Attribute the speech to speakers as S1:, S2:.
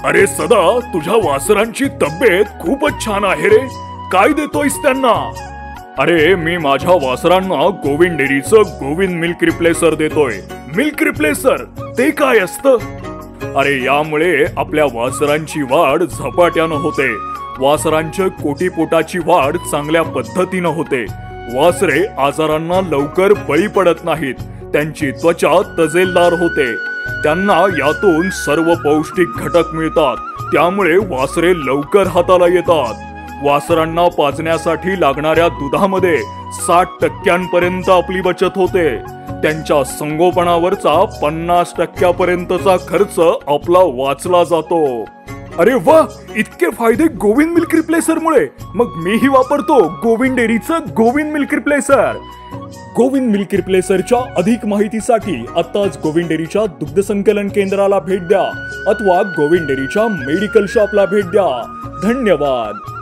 S1: अरे सदा, तुझ्या वासरांची तब्येत खूपच छान आहे रे. काय देतोयस त्यांना? अरे मी माझ्या वासरांना गोविंद डेअरीचं गोविंद मिल्क रिप्लेसर देतोय. मिल्क रिप्लेसर ते काय असतं? अरे यामुळे आपल्या वासरांची वाढ झपाट्यानं होते. वासरांच्या कोटीपोटाची वाढ चांगल्या पद्धतीनं होते. वासरे आजारांना लवकर बळी पडत नाहीत. त्यांची त्वचा तजेलदार होते. त्यांना यातून सर्व पौष्टिक घटक मिळतात. त्यामुळे वासरे लवकर हाताला येतात. वासरांना पाजण्यासाठी लागणाऱ्या दुधामध्ये 60% आपली बचत होते. त्यांच्या संगोपनावरचा 50% खर्च आपला वाचला जातो. अरे वा, इतके फायदे गोविंद मिल्क रिप्लेसर मुळे. मग मीही वापरतो गोविंद डेअरीचं Govind milk replacer. Govind milk रिप्लेसरच्या अधिक माहितीसाठी आत्ताच गोविंद डेअरीच्या दुग्ध संकलन केंद्राला भेट द्या अथवा गोविंद डेअरीच्या मेडिकल शॉपला भेट द्या. धन्यवाद.